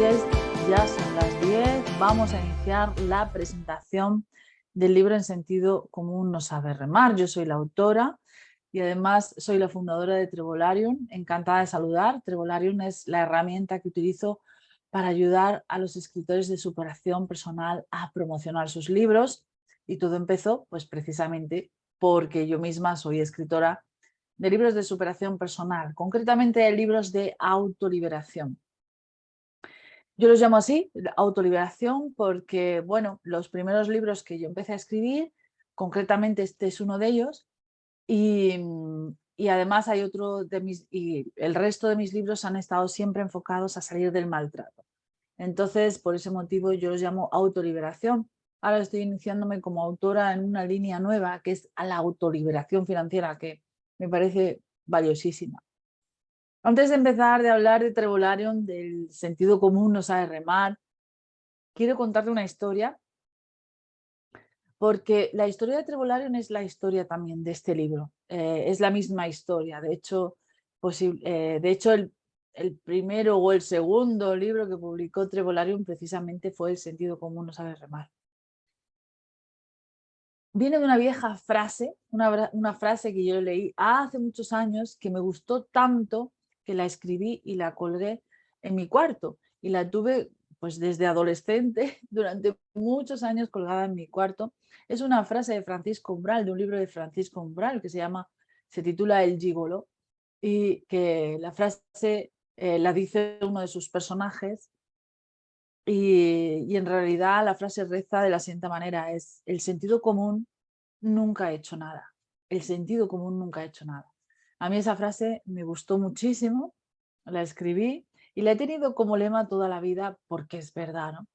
10, ya son las 10, vamos a iniciar la presentación del libro En sentido común no sabe remar. Yo soy la autora y además soy la fundadora de Trevolarium. Encantada de saludar. Trevolarium es la herramienta que utilizo para ayudar a los escritores de superación personal a promocionar sus libros, y todo empezó pues precisamente porque yo misma soy escritora de libros de superación personal, concretamente de libros de autoliberación. Yo los llamo así, autoliberación, porque, bueno, los primeros libros que yo empecé a escribir, concretamente este es uno de ellos, y además hay otro de y el resto de mis libros han estado siempre enfocados a salir del maltrato. Entonces, por ese motivo yo los llamo autoliberación. Ahora estoy iniciándome como autora en una línea nueva que es a la autoliberación financiera, que me parece valiosísima. Antes de empezar de hablar de Trevolarium, del sentido común no sabe remar, quiero contarte una historia, porque la historia de Trevolarium es la historia también de este libro. Es la misma historia. De hecho, el primero o el segundo libro que publicó Trevolarium precisamente fue El sentido común no sabe remar. Viene de una vieja frase, una frase que yo leí hace muchos años, que me gustó tanto que la escribí y la colgué en mi cuarto. Y la tuve pues desde adolescente durante muchos años colgada en mi cuarto. Es una frase de Francisco Umbral, de un libro de Francisco Umbral que se titula El Gigolo, y que la frase la dice uno de sus personajes. Y en realidad la frase reza de la siguiente manera: es el sentido común nunca ha hecho nada. El sentido común nunca ha hecho nada. A mí esa frase me gustó muchísimo, la escribí y la he tenido como lema toda la vida porque es verdad, ¿no?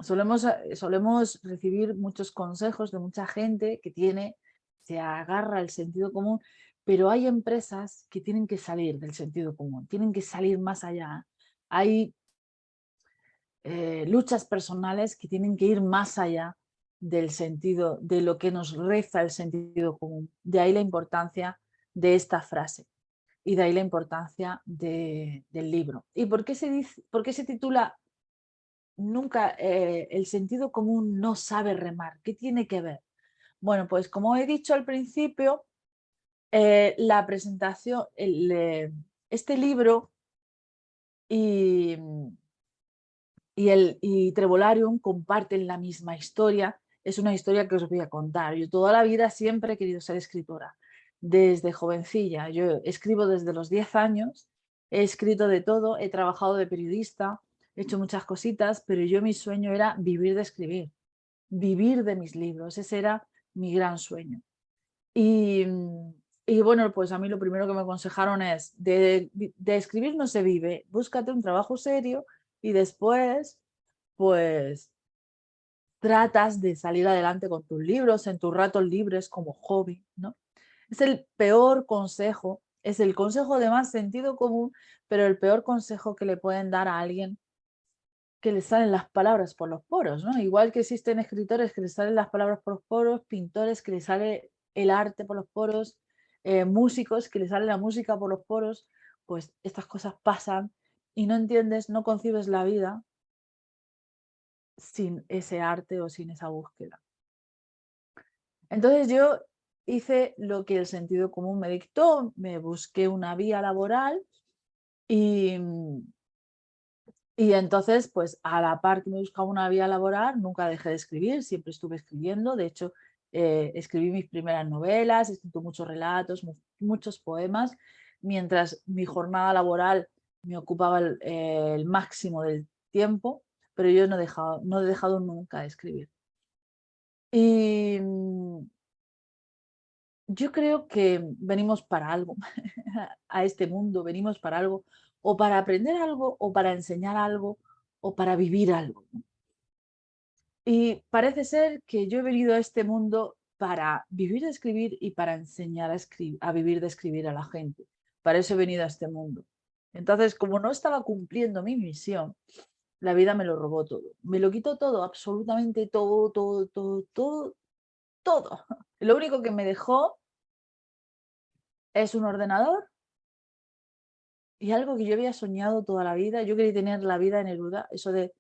Solemos recibir muchos consejos de mucha gente se agarra al sentido común, pero hay empresas que tienen que salir del sentido común, tienen que salir más allá. Hay luchas personales que tienen que ir más allá del sentido, de lo que nos reza el sentido común. De ahí la importancia de esta frase y de ahí la importancia del libro. ¿Y por qué se titula Nunca el sentido común no sabe remar? ¿Qué tiene que ver? Bueno, pues como he dicho al principio, la presentación, este libro y y Trevolarium comparten la misma historia. Es una historia que os voy a contar. Yo toda la vida siempre he querido ser escritora, desde jovencilla. Yo escribo desde los 10 años, he escrito de todo, he trabajado de periodista, he hecho muchas cositas, pero mi sueño era vivir de escribir, vivir de mis libros. Ese era mi gran sueño. Y, y bueno, pues a mí lo primero que me aconsejaron es, de escribir no se vive, búscate un trabajo serio y después pues tratas de salir adelante con tus libros en tus ratos libres como hobby, ¿no? Es el peor consejo, es el consejo de más sentido común, pero el peor consejo que le pueden dar a alguien que le salen las palabras por los poros, ¿no? Igual que existen escritores que le salen las palabras por los poros, pintores que le sale el arte por los poros, músicos que le sale la música por los poros, pues estas cosas pasan y no entiendes, no concibes la vida sin ese arte o sin esa búsqueda. Entonces yo hice lo que el sentido común me dictó, me busqué una vía laboral y, y entonces, pues a la par que me buscaba una vía laboral, nunca dejé de escribir, siempre estuve escribiendo. De hecho, escribí mis primeras novelas, he escrito muchos relatos, muchos poemas, mientras mi jornada laboral me ocupaba el máximo del tiempo, pero yo no he dejado nunca de escribir. Y yo creo que venimos para algo, a este mundo venimos para algo, o para aprender algo, o para enseñar algo, o para vivir algo, ¿no? Y parece ser que yo he venido a este mundo para vivir de escribir y para enseñar a vivir de escribir a la gente. Para eso he venido a este mundo. Entonces, como no estaba cumpliendo mi misión, la vida me lo robó todo. Me lo quitó todo, absolutamente todo, todo, todo, todo, todo. Lo único que me dejó es un ordenador y algo que yo había soñado toda la vida. Yo quería tener la vida en Neruda, eso de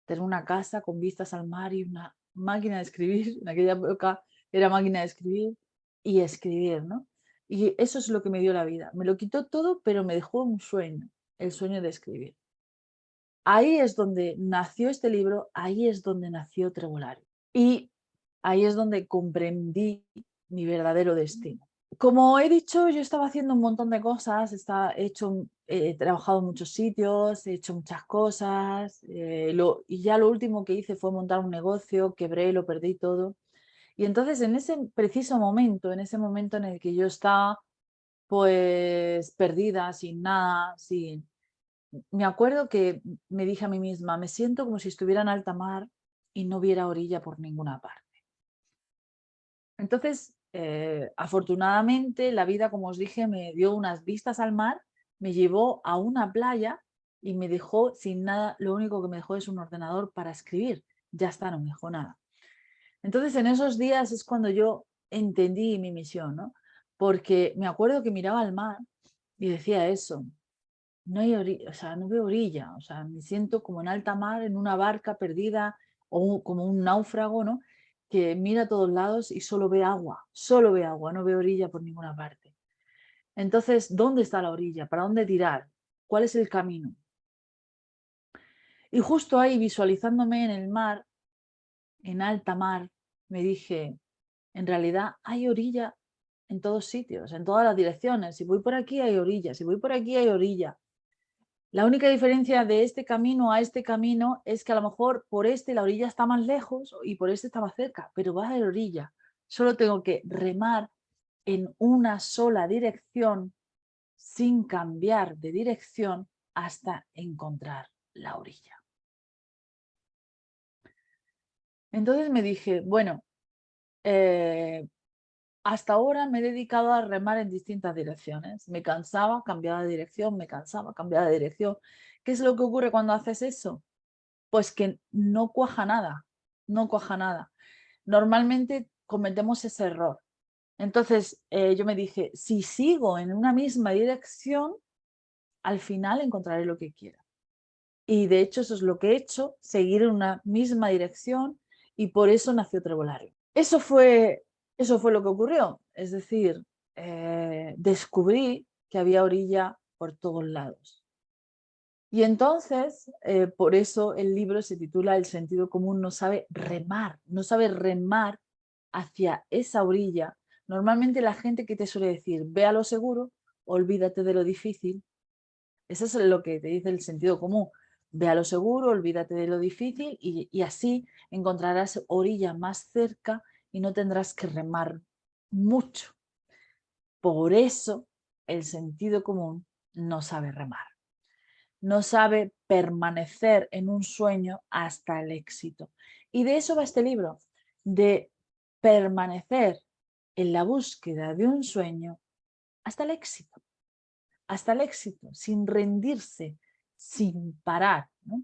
tener una casa con vistas al mar y una máquina de escribir. En aquella época era máquina de escribir y escribir, ¿no? Y eso es lo que me dio la vida. Me lo quitó todo, pero me dejó un sueño, el sueño de escribir. Ahí es donde nació este libro, ahí es donde nació Tribolario. Y ahí es donde comprendí mi verdadero destino. Como he dicho, yo estaba haciendo un montón de cosas, he trabajado en muchos sitios, he hecho muchas cosas, y ya lo último que hice fue montar un negocio, quebré, lo perdí todo. Y entonces en ese preciso momento, en ese momento en el que yo estaba pues perdida, sin nada, me acuerdo que me dije a mí misma, me siento como si estuviera en alta mar y no viera orilla por ninguna parte. Entonces, afortunadamente, la vida, como os dije, me dio unas vistas al mar, me llevó a una playa y me dejó sin nada. Lo único que me dejó es un ordenador para escribir. Ya está, no me dejó nada. Entonces, en esos días es cuando yo entendí mi misión, ¿no? Porque me acuerdo que miraba al mar y decía eso, no hay orilla, o sea, no veo orilla, o sea, me siento como en alta mar, en una barca perdida o como un náufrago, ¿no? Que mira a todos lados y solo ve agua, no ve orilla por ninguna parte. Entonces, ¿dónde está la orilla? ¿Para dónde tirar? ¿Cuál es el camino? Y justo ahí, visualizándome en el mar, en alta mar, me dije, en realidad hay orilla en todos sitios, en todas las direcciones. Si voy por aquí hay orilla, si voy por aquí hay orilla. La única diferencia de este camino a este camino es que a lo mejor por este la orilla está más lejos y por este está más cerca, pero va a la orilla. Solo tengo que remar en una sola dirección sin cambiar de dirección hasta encontrar la orilla. Entonces me dije, bueno, hasta ahora me he dedicado a remar en distintas direcciones. Me cansaba, cambiaba de dirección, me cansaba, cambiaba de dirección. ¿Qué es lo que ocurre cuando haces eso? Pues que no cuaja nada, no cuaja nada. Normalmente cometemos ese error. Entonces yo me dije, si sigo en una misma dirección, al final encontraré lo que quiera. Y de hecho eso es lo que he hecho, seguir en una misma dirección y por eso nació Tribolario. Eso fue lo que ocurrió. Es decir, descubrí que había orilla por todos lados. Y entonces, por eso el libro se titula El sentido común no sabe remar, no sabe remar hacia esa orilla. Normalmente la gente que te suele decir, ve a lo seguro, olvídate de lo difícil. Eso es lo que te dice el sentido común. Ve a lo seguro, olvídate de lo difícil y así encontrarás orilla más cerca y no tendrás que remar mucho. Por eso el sentido común no sabe remar. No sabe permanecer en un sueño hasta el éxito. Y de eso va este libro, de permanecer en la búsqueda de un sueño hasta el éxito, sin rendirse, sin parar, ¿no?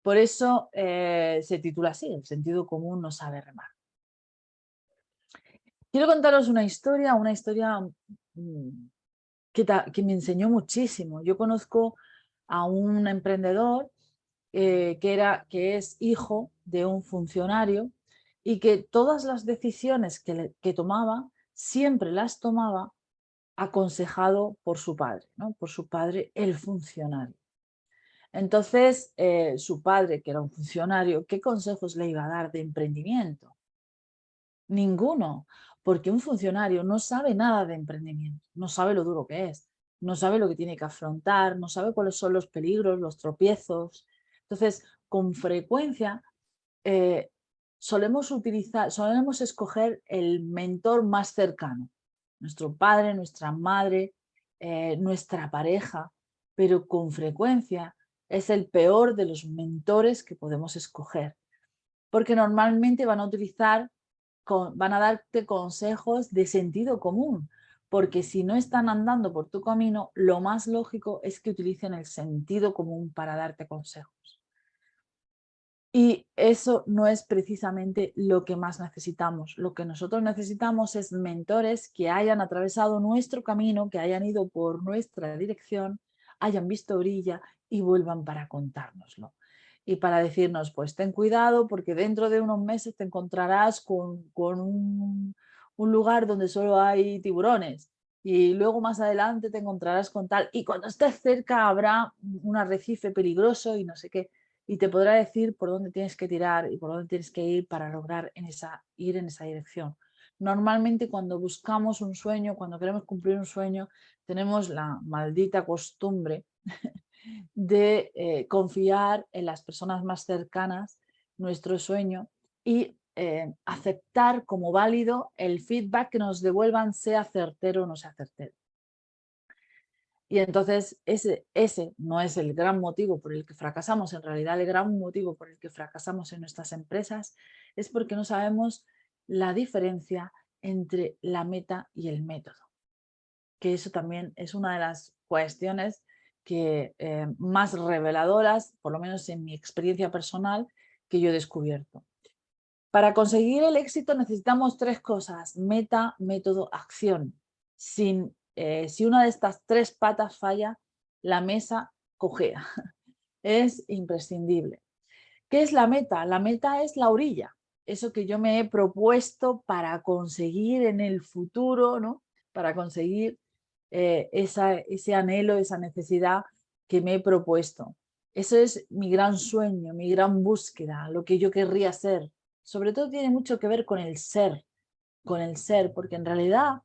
Por eso se titula así, El sentido común no sabe remar. Quiero contaros una historia mm, que me enseñó muchísimo. Yo conozco a un emprendedor que es hijo de un funcionario y que todas las decisiones que tomaba, siempre las tomaba aconsejado por su padre, ¿no? Por su padre, el funcionario. Entonces, su padre, que era un funcionario, ¿qué consejos le iba a dar de emprendimiento? Ninguno, porque un funcionario no sabe nada de emprendimiento, no sabe lo duro que es, no sabe lo que tiene que afrontar, no sabe cuáles son los peligros, los tropiezos. Entonces, con frecuencia solemos escoger el mentor más cercano, nuestro padre, nuestra madre, nuestra pareja, pero con frecuencia es el peor de los mentores que podemos escoger, porque normalmente van a darte consejos de sentido común, porque si no están andando por tu camino, lo más lógico es que utilicen el sentido común para darte consejos. Y eso no es precisamente lo que más necesitamos. Lo que nosotros necesitamos es mentores que hayan atravesado nuestro camino, que hayan ido por nuestra dirección, hayan visto orilla y vuelvan para contárnoslo. Y para decirnos, pues ten cuidado porque dentro de unos meses te encontrarás con un lugar donde solo hay tiburones. Y luego más adelante te encontrarás con tal. Y cuando estés cerca habrá un arrecife peligroso y no sé qué. Y te podrá decir por dónde tienes que tirar y por dónde tienes que ir para lograr ir en esa dirección. Normalmente cuando buscamos un sueño, cuando queremos cumplir un sueño, tenemos la maldita costumbre de confiar en las personas más cercanas nuestro sueño y aceptar como válido el feedback que nos devuelvan, sea certero o no sea certero. Y entonces ese no es el gran motivo por el que fracasamos. En realidad el gran motivo por el que fracasamos en nuestras empresas es porque no sabemos la diferencia entre la meta y el método. Que eso también es una de las cuestiones que más reveladoras, por lo menos en mi experiencia personal, que yo he descubierto. Para conseguir el éxito necesitamos tres cosas: meta, método, acción. Si una de estas tres patas falla, la mesa cojea. Es imprescindible. ¿Qué es la meta? La meta es la orilla, eso que yo me he propuesto para conseguir en el futuro, ¿no? Para conseguir ese anhelo, esa necesidad que me he propuesto. Eso es mi gran sueño, mi gran búsqueda, lo que yo querría ser. Sobre todo tiene mucho que ver con el ser, porque en realidad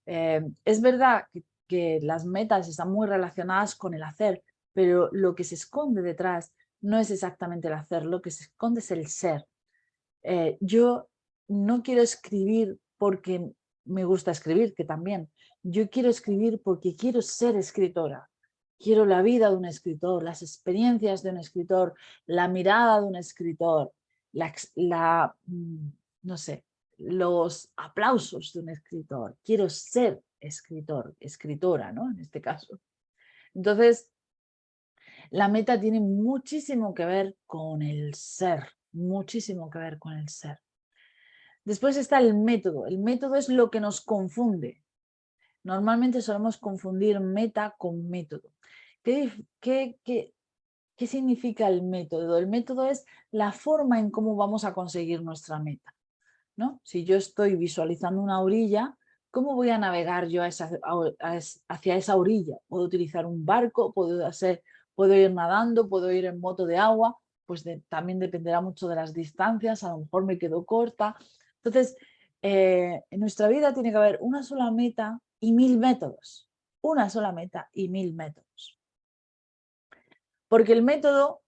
es verdad que las metas están muy relacionadas con el hacer, pero lo que se esconde detrás no es exactamente el hacer, lo que se esconde es el ser. Yo no quiero escribir porque me gusta escribir, que también. Yo quiero escribir porque quiero ser escritora. Quiero la vida de un escritor, las experiencias de un escritor, la mirada de un escritor, no sé, los aplausos de un escritor. Quiero ser escritor, escritora, ¿no? En este caso. Entonces, la meta tiene muchísimo que ver con el ser, muchísimo que ver con el ser. Después está el método. El método es lo que nos confunde. Normalmente solemos confundir meta con método. ¿Qué significa el método? El método es la forma en cómo vamos a conseguir nuestra meta, ¿no? Si yo estoy visualizando una orilla, ¿cómo voy a navegar yo hacia esa orilla? ¿Puedo utilizar un barco? ¿Puedo ir nadando? ¿Puedo ir en moto de agua? Pues también dependerá mucho de las distancias, a lo mejor me quedo corta. Entonces, en nuestra vida tiene que haber una sola meta y 1000 métodos. Una sola meta y 1000 métodos. Porque el método,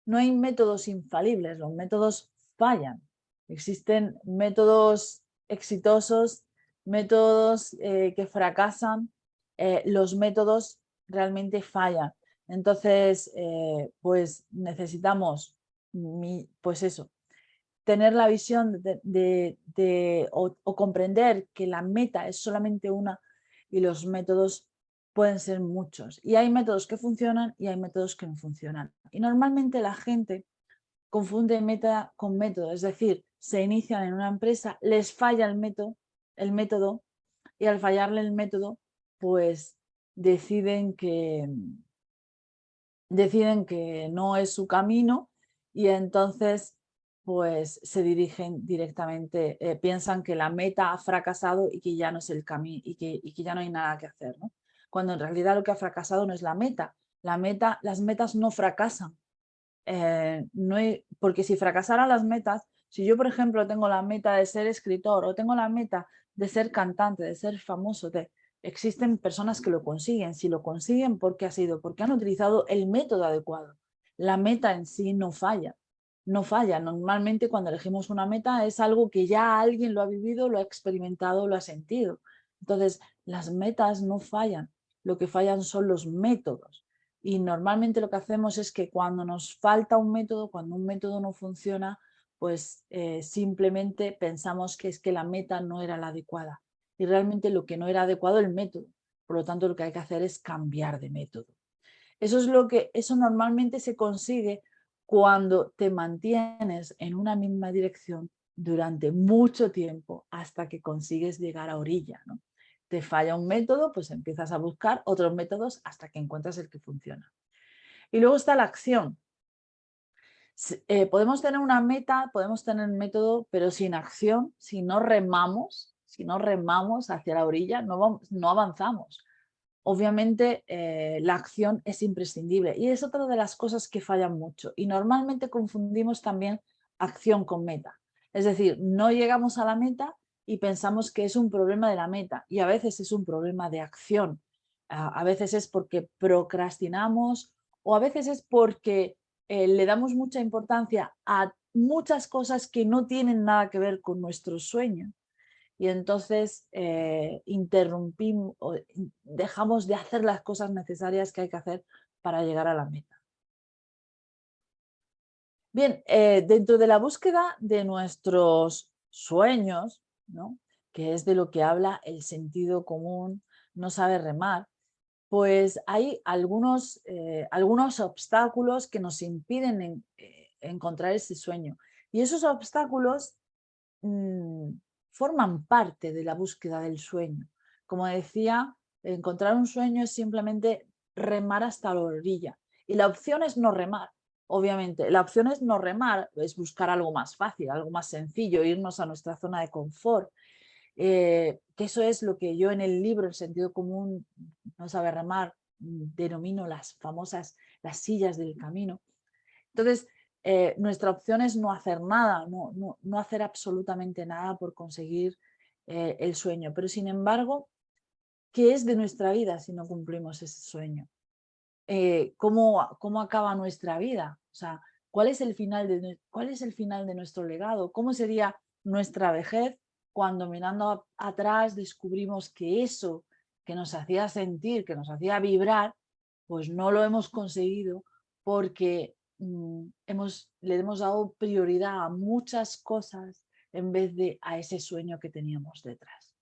no hay métodos infalibles, los métodos fallan. Existen métodos exitosos, métodos que fracasan, los métodos realmente fallan. Entonces, pues necesitamos, pues eso, tener la visión o comprender que la meta es solamente una y los métodos pueden ser muchos. Y hay métodos que funcionan y hay métodos que no funcionan. Y normalmente la gente confunde meta con método, es decir, se inician en una empresa, les falla el método y al fallarle el método, pues deciden que no es su camino y entonces pues se dirigen directamente, piensan que la meta ha fracasado y que ya no es el camino y que ya no hay nada que hacer, ¿no? Cuando en realidad lo que ha fracasado no es la meta, las metas no fracasan. Porque si fracasaran las metas, si yo por ejemplo tengo la meta de ser escritor o tengo la meta de ser cantante, de ser famoso, existen personas que lo consiguen. Si lo consiguen, ¿por qué ha sido? Porque han utilizado el método adecuado. La meta en sí no falla. No falla. Normalmente cuando elegimos una meta es algo que ya alguien lo ha vivido, lo ha experimentado, lo ha sentido. Entonces, las metas no fallan. Lo que fallan son los métodos. Y normalmente lo que hacemos es que cuando nos falta un método, cuando un método no funciona, pues simplemente pensamos que es que la meta no era la adecuada. Y realmente lo que no era adecuado es el método. Por lo tanto, lo que hay que hacer es cambiar de método. Eso normalmente se consigue cuando te mantienes en una misma dirección durante mucho tiempo hasta que consigues llegar a orilla, ¿no? te falla un método, pues empiezas a buscar otros métodos hasta que encuentras el que funciona. Y luego está la acción. Podemos tener una meta, podemos tener un método, pero sin acción, si no remamos hacia la orilla, no avanzamos. Obviamente la acción es imprescindible y es otra de las cosas que fallan mucho. Y normalmente confundimos también acción con meta. Es decir, no llegamos a la meta y pensamos que es un problema de la meta y a veces es un problema de acción. A veces es porque procrastinamos o a veces es porque le damos mucha importancia a muchas cosas que no tienen nada que ver con nuestro sueño y entonces interrumpimos o dejamos de hacer las cosas necesarias que hay que hacer para llegar a la meta. Bien, dentro de la búsqueda de nuestros sueños, ¿no?, que es de lo que habla el sentido común, no sabe remar, pues hay algunos obstáculos que nos impiden encontrar ese sueño. Y esos obstáculos mm, forman parte de la búsqueda del sueño. Como decía, encontrar un sueño es simplemente remar hasta la orilla. Y la opción es no remar, obviamente. La opción es no remar, es buscar algo más fácil, algo más sencillo, irnos a nuestra zona de confort. Que eso es lo que yo en el libro El sentido común no sabe remar denomino las sillas del camino. Entonces, nuestra opción es no hacer nada, no hacer absolutamente nada por conseguir el sueño. Pero sin embargo, ¿qué es de nuestra vida si no cumplimos ese sueño? ¿Cómo acaba nuestra vida? O sea, ¿cuál es el final de nuestro legado? ¿Cómo sería nuestra vejez cuando mirando atrás descubrimos que eso que nos hacía sentir, que nos hacía vibrar, pues no lo hemos conseguido porque le hemos dado prioridad a muchas cosas en vez de a ese sueño que teníamos detrás?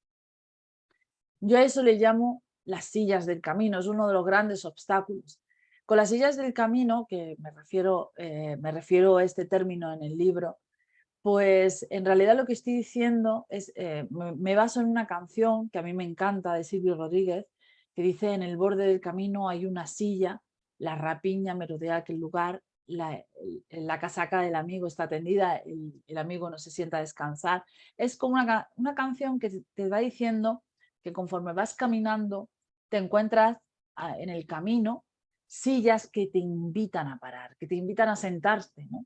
Yo a eso le llamo las sillas del camino, es uno de los grandes obstáculos. Con las sillas del camino, que me refiero a este término en el libro, pues en realidad lo que estoy diciendo es, me baso en una canción que a mí me encanta de Silvio Rodríguez, que dice: en el borde del camino hay una silla, la rapiña merodea aquel lugar, la casaca del amigo está tendida, el amigo no se sienta a descansar. Es como una canción que te va diciendo que conforme vas caminando te encuentras en el camino sillas que te invitan a parar, que te invitan a sentarte, ¿no?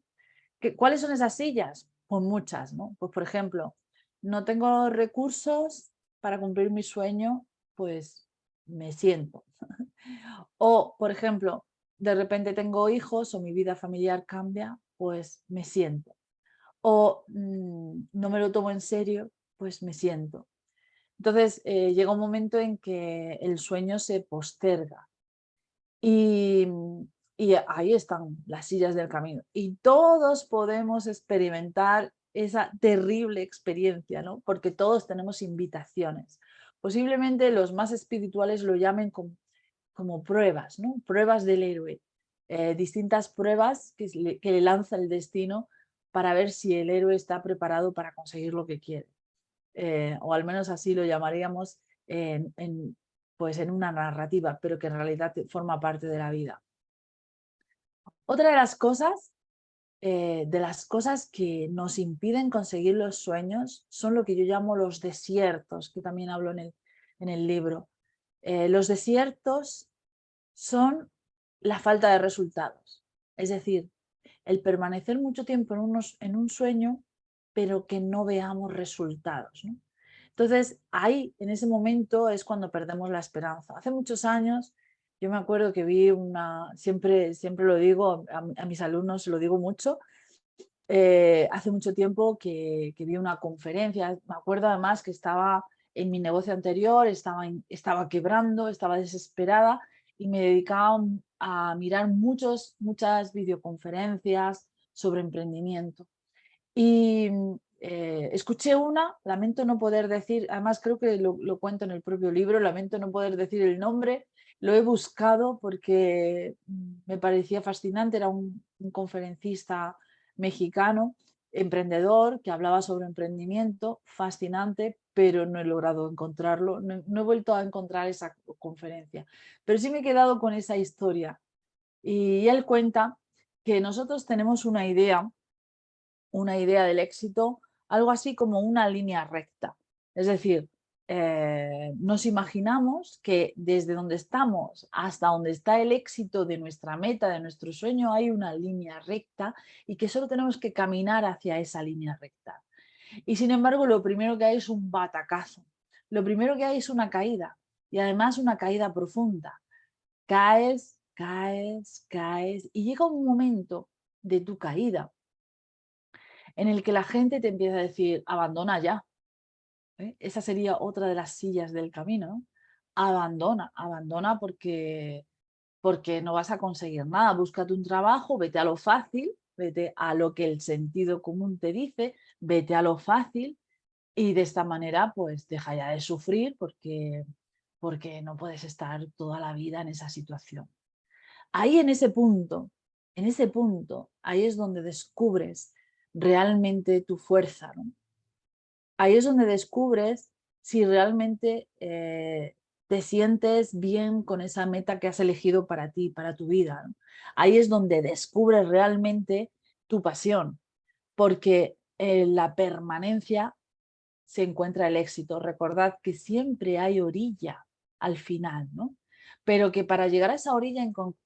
¿Cuáles son esas sillas? Pues muchas, ¿no? Pues por ejemplo, no tengo recursos para cumplir mi sueño, pues me siento. O, por ejemplo, de repente tengo hijos o mi vida familiar cambia, pues me siento. O no me lo tomo en serio, pues me siento. Entonces llega un momento en que el sueño se posterga. Y, y ahí están las sillas del camino. Y todos podemos experimentar esa terrible experiencia, ¿no? Porque todos tenemos invitaciones. Posiblemente los más espirituales lo llamen como pruebas, ¿no? Pruebas del héroe. Distintas pruebas que le lanza el destino para ver si el héroe está preparado para conseguir lo que quiere. O al menos así lo llamaríamos pues en una narrativa, pero que en realidad forma parte de la vida. Otra de las cosas que nos impiden conseguir los sueños son lo que yo llamo los desiertos, que también hablo en el libro. Los desiertos son la falta de resultados, es decir, el permanecer mucho tiempo en un sueño, pero que no veamos resultados, ¿no? Entonces, ahí, en ese momento, es cuando perdemos la esperanza. Hace muchos años, yo me acuerdo que vi siempre lo digo, a mis alumnos lo digo mucho, hace mucho tiempo que vi una conferencia, me acuerdo además que estaba en mi negocio anterior, estaba quebrando, estaba desesperada y me dedicaba a mirar muchas videoconferencias sobre emprendimiento. Y escuché lamento no poder decir, además creo que lo cuento en el propio libro, lamento no poder decir el nombre, lo he buscado porque me parecía fascinante, era un conferencista mexicano, emprendedor, que hablaba sobre emprendimiento, fascinante, pero no he logrado encontrarlo, no he vuelto a encontrar esa conferencia. Pero sí me he quedado con esa historia. Y él cuenta que nosotros tenemos una idea del éxito, algo así como una línea recta. Es decir, nos imaginamos que desde donde estamos hasta donde está el éxito de nuestra meta, de nuestro sueño, hay una línea recta y que solo tenemos que caminar hacia esa línea recta. Y sin embargo, lo primero que hay es un batacazo. Lo primero que hay es una caída y además una caída profunda. Caes, caes, caes y llega un momento de tu caída en el que la gente te empieza a decir, abandona ya. ¿Eh? Esa sería otra de las sillas del camino, ¿no? Abandona, abandona porque no vas a conseguir nada. Búscate un trabajo, vete a lo fácil, vete a lo que el sentido común te dice, vete a lo fácil y de esta manera pues deja ya de sufrir porque no puedes estar toda la vida en esa situación. Ahí en ese punto, ahí es donde descubres realmente tu fuerza, ¿no? Ahí es donde descubres si realmente te sientes bien con esa meta que has elegido para ti, para tu vida, ¿no? Ahí es donde descubres realmente tu pasión, porque en la permanencia se encuentra el éxito. Recordad que siempre hay orilla al final, ¿no? Pero que para llegar a esa orilla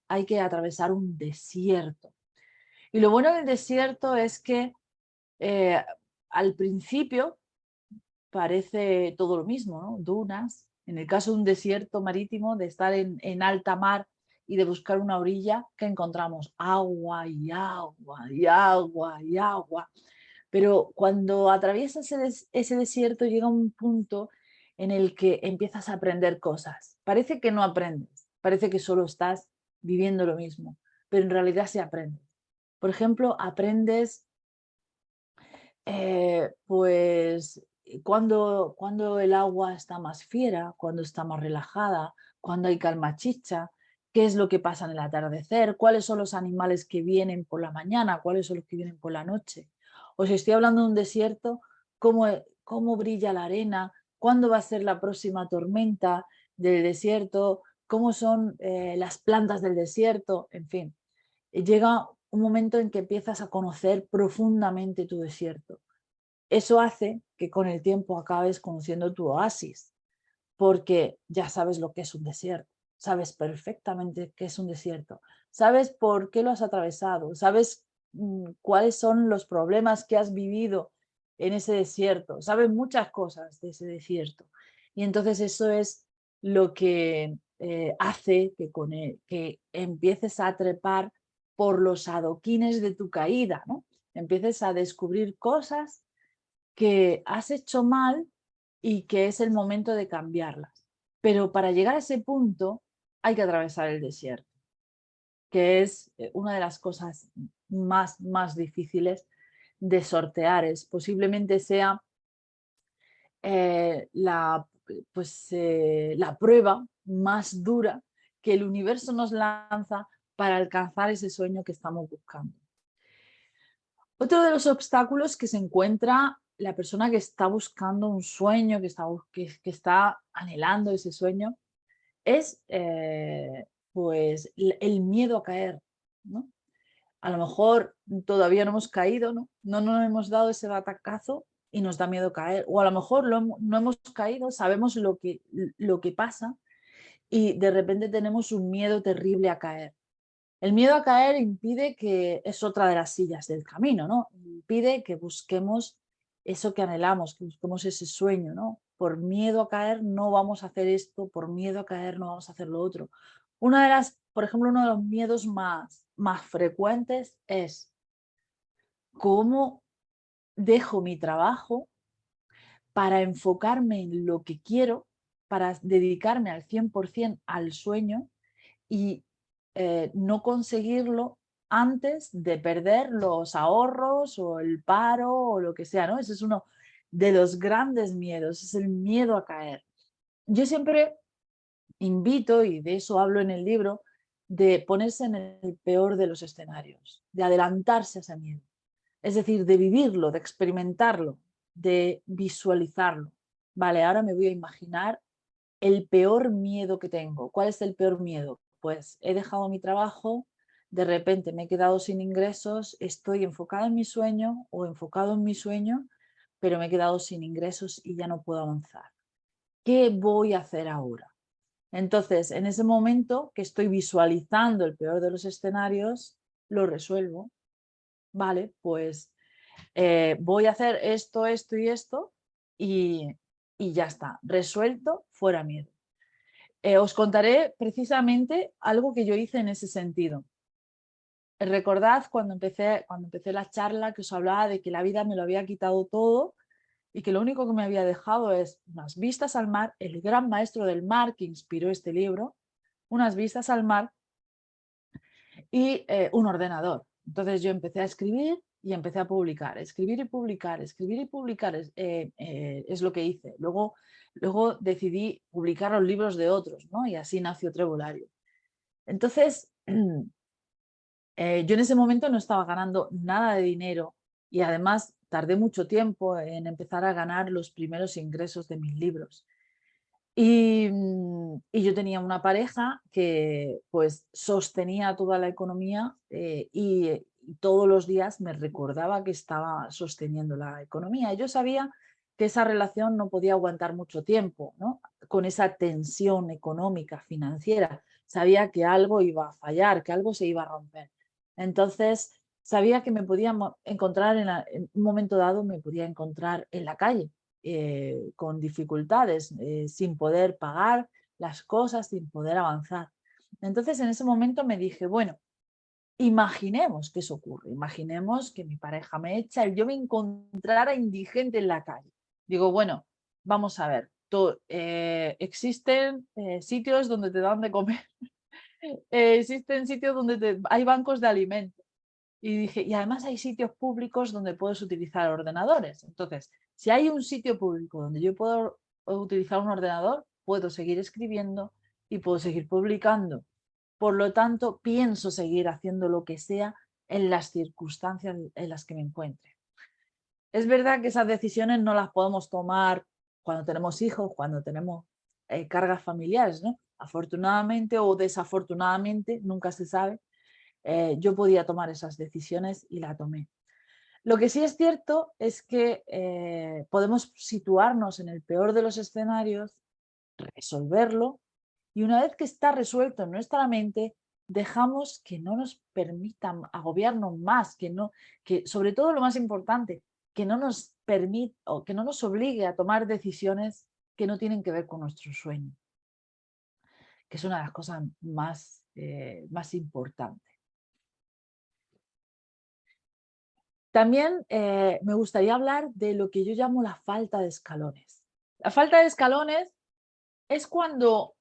hay que atravesar un desierto. Y lo bueno del desierto es que eh, al principio parece todo lo mismo, ¿no? Dunas. En el caso de un desierto marítimo, de estar en alta mar y de buscar una orilla, ¿qué encontramos? Agua y agua y agua y agua. Pero cuando atraviesas ese desierto llega un punto en el que empiezas a aprender cosas. Parece que no aprendes, parece que solo estás viviendo lo mismo, pero en realidad sí aprendes. Por ejemplo, aprendes pues cuando el agua está más fiera, cuando está más relajada, cuando hay calma chicha, qué es lo que pasa en el atardecer, cuáles son los animales que vienen por la mañana, cuáles son los que vienen por la noche. O si estoy hablando de un desierto, cómo brilla la arena, cuándo va a ser la próxima tormenta del desierto, cómo son las plantas del desierto, en fin. Llega un momento en que empiezas a conocer profundamente tu desierto. Eso hace que con el tiempo acabes conociendo tu oasis, porque ya sabes lo que es un desierto, sabes perfectamente qué es un desierto, sabes por qué lo has atravesado, sabes cuáles son los problemas que has vivido en ese desierto, sabes muchas cosas de ese desierto. Y entonces eso es lo que hace que empieces a trepar por los adoquines de tu caída, ¿no? Empieces a descubrir cosas que has hecho mal y que es el momento de cambiarlas. Pero para llegar a ese punto hay que atravesar el desierto, que es una de las cosas más difíciles de sortear. Posiblemente sea la prueba más dura que el universo nos lanza para alcanzar ese sueño que estamos buscando. Otro de los obstáculos que se encuentra la persona que está buscando un sueño, que está anhelando ese sueño, es pues el miedo a caer, ¿no? A lo mejor todavía no hemos caído, ¿no? No nos hemos dado ese batacazo y nos da miedo caer. O a lo mejor no hemos caído, sabemos lo que pasa y de repente tenemos un miedo terrible a caer. El miedo a caer impide que es otra de las sillas del camino, ¿no? Impide que busquemos eso que anhelamos, que busquemos ese sueño, ¿no? Por miedo a caer no vamos a hacer esto, por miedo a caer no vamos a hacer lo otro. Por ejemplo, uno de los miedos más frecuentes es cómo dejo mi trabajo para enfocarme en lo que quiero, para dedicarme al 100% al sueño y no conseguirlo antes de perder los ahorros o el paro o lo que sea, ¿no? Ese es uno de los grandes miedos, es el miedo a caer. Yo siempre invito, y de eso hablo en el libro, de ponerse en el peor de los escenarios, de adelantarse a ese miedo. Es decir, de vivirlo, de experimentarlo, de visualizarlo. Vale, ahora me voy a imaginar el peor miedo que tengo. ¿Cuál es el peor miedo? Pues he dejado mi trabajo, de repente me he quedado sin ingresos, estoy enfocada en mi sueño o enfocado en mi sueño, pero me he quedado sin ingresos y ya no puedo avanzar. ¿Qué voy a hacer ahora? Entonces, en ese momento que estoy visualizando el peor de los escenarios, lo resuelvo. Vale, pues voy a hacer esto, esto y esto y, y ya está. Resuelto, fuera miedo. Os contaré precisamente algo que yo hice en ese sentido. Recordad cuando empecé la charla que os hablaba de que la vida me lo había quitado todo y que lo único que me había dejado es unas vistas al mar, el gran maestro del mar que inspiró este libro, unas vistas al mar y un ordenador. Entonces yo empecé a escribir y empecé a publicar, escribir y publicar, escribir y publicar, es lo que hice. Luego decidí publicar los libros de otros, ¿no? Y así nació Trebolario. Entonces, yo en ese momento no estaba ganando nada de dinero y además tardé mucho tiempo en empezar a ganar los primeros ingresos de mis libros. Y yo tenía una pareja que pues sostenía toda la economía y todos los días me recordaba que estaba sosteniendo la economía. Yo sabía que esa relación no podía aguantar mucho tiempo, ¿no? Con esa tensión económica, financiera. Sabía que algo iba a fallar, que algo se iba a romper. Entonces, sabía que me podía encontrar en un momento dado, me podía encontrar en la calle con dificultades, sin poder pagar las cosas, sin poder avanzar. Entonces en ese momento me dije, bueno, imaginemos que eso ocurre, imaginemos que mi pareja me echa y yo me encontrara indigente en la calle. Digo, bueno, vamos a ver, existen sitios donde te dan de comer, existen sitios donde hay bancos de alimentos. Y dije, y además hay sitios públicos donde puedes utilizar ordenadores. Entonces, si hay un sitio público donde yo puedo utilizar un ordenador, puedo seguir escribiendo y puedo seguir publicando. Por lo tanto, pienso seguir haciendo lo que sea en las circunstancias en las que me encuentre. Es verdad que esas decisiones no las podemos tomar cuando tenemos hijos, cuando tenemos cargas familiares, ¿no? Afortunadamente o desafortunadamente, nunca se sabe, yo podía tomar esas decisiones y la tomé. Lo que sí es cierto es que podemos situarnos en el peor de los escenarios, resolverlo y una vez que está resuelto en nuestra mente, dejamos que no nos permitan agobiarnos más, que sobre todo lo más importante, que no nos permita o que no nos obligue a tomar decisiones que no tienen que ver con nuestro sueño, que es una de las cosas más importantes. También me gustaría hablar de lo que yo llamo la falta de escalones. La falta de escalones es cuando